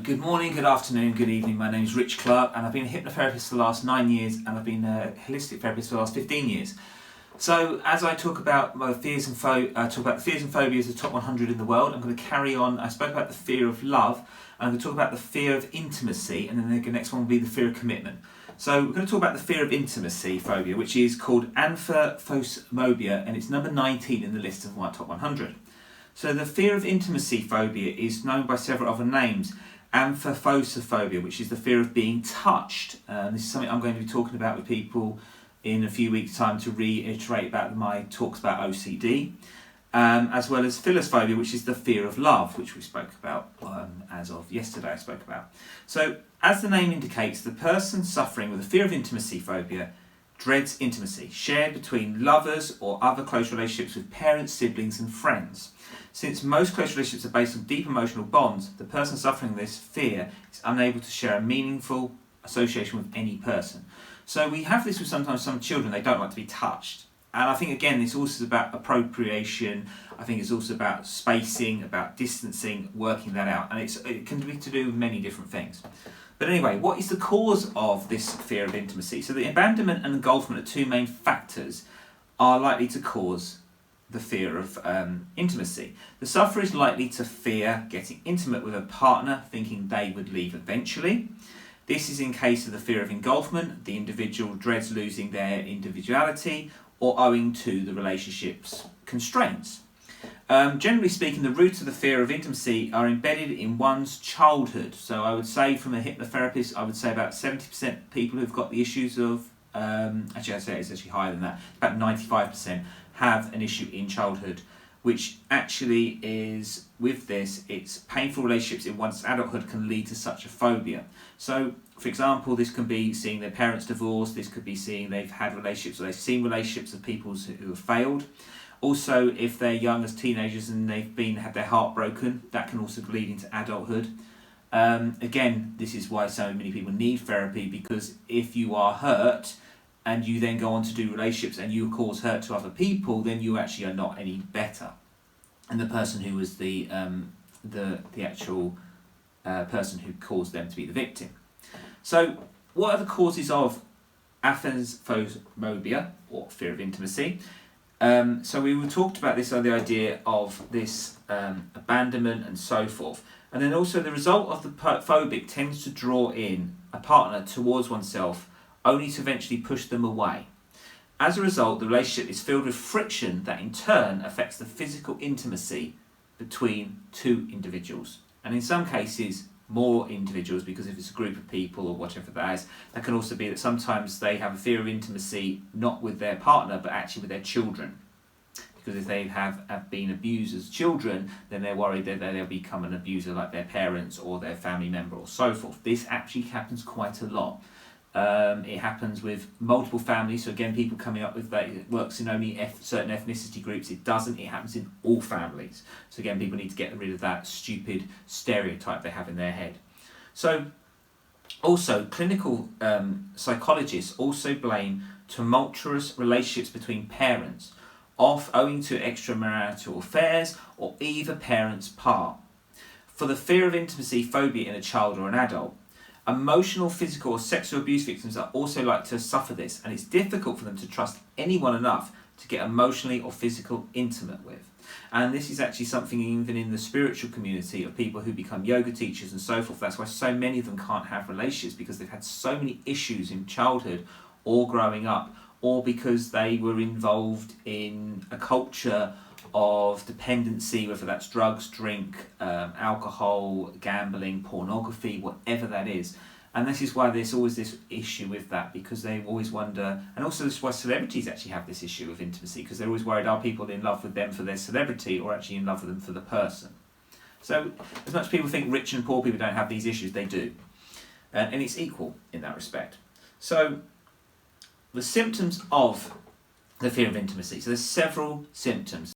Good morning, good afternoon, good evening. My name is Rich Clark and I've been a hypnotherapist for the last 9 years and I've been a holistic therapist for the last 15 years. So as I talk about my fears and phobias, the top 100 in the world, I'm going to carry on. I spoke about the fear of love and I'm going to talk about the fear of intimacy, and then the next one will be the fear of commitment. So we're going to talk about the fear of intimacy phobia, which is called Amphiphosmobia, and it's number 19 in the list of my top 100. So the fear of intimacy phobia is known by several other names. Amphiphosmophobia, which is the fear of being touched. This is something I'm going to be talking about with people in a few weeks' time to reiterate about my talks about OCD. As well as philosphobia, which is the fear of love, which we spoke about as of yesterday. I spoke about. So, as the name indicates, the person suffering with the fear of intimacy phobia dreads intimacy shared between lovers or other close relationships with parents, siblings, and friends. Since most close relationships are based on deep emotional bonds, the person suffering this fear is unable to share a meaningful association with any person. So we have this with sometimes some children, they don't like to be touched. And I think, again, this also is about appropriation. I think it's also about spacing, about distancing, working that out. And it can be to do with many different things. But anyway, what is the cause of this fear of intimacy? So the abandonment and engulfment are two main factors are likely to cause the fear of intimacy. The sufferer is likely to fear getting intimate with a partner, thinking they would leave eventually. This is in case of the fear of engulfment. The individual dreads losing their individuality or owing to the relationship's constraints. Generally speaking, the roots of the fear of intimacy are embedded in one's childhood. So I would say, from a hypnotherapist, I would say about 70% people who've got the issues of, actually I'd say it's actually higher than that, about 95% have an issue in childhood, which actually is, with this, it's painful relationships in one's adulthood can lead to such a phobia. So, for example, this can be seeing their parents divorce, this could be seeing they've had relationships or they've seen relationships of people who have failed. Also, if they're young as teenagers and they've had their heart broken, that can also lead into adulthood. Again, this is why so many people need therapy, because if you are hurt and you then go on to do relationships and you cause hurt to other people, then you actually are not any better. And the person who was the actual person who caused them to be the victim. So, what are the causes of amphiphosmobia, or fear of intimacy? So we talked about this, the idea of this abandonment and so forth. And then also the result of the phobic tends to draw in a partner towards oneself, only to eventually push them away. As a result, the relationship is filled with friction that in turn affects the physical intimacy between two individuals. And in some cases, more individuals, because if it's a group of people or whatever that is, that can also be that sometimes they have a fear of intimacy not with their partner but actually with their children. Because if they have been abused as children, then they're worried that they'll become an abuser like their parents or their family member or so forth. This actually happens quite a lot. It happens with multiple families. So again, people coming up with that, it works in only certain ethnicity groups. It doesn't. It happens in all families. So again, people need to get rid of that stupid stereotype they have in their head. So also, clinical psychologists also blame tumultuous relationships between parents, owing to extramarital affairs or either parent's part, for the fear of intimacy phobia in a child or an adult. Emotional, physical, or sexual abuse victims are also likely to suffer this, and it's difficult for them to trust anyone enough to get emotionally or physically intimate with. And this is actually something even in the spiritual community of people who become yoga teachers and so forth. That's why so many of them can't have relationships, because they've had so many issues in childhood or growing up, or because they were involved in a culture of dependency, whether that's drugs, drink, alcohol, gambling, pornography, whatever that is. And this is why there's always this issue with that, because they always wonder, and also this is why celebrities actually have this issue of intimacy, because they're always worried, are people in love with them for their celebrity or actually in love with them for the person? So as much as people think rich and poor people don't have these issues, they do. And it's equal in that respect. So the symptoms of the fear of intimacy. So there's several symptoms.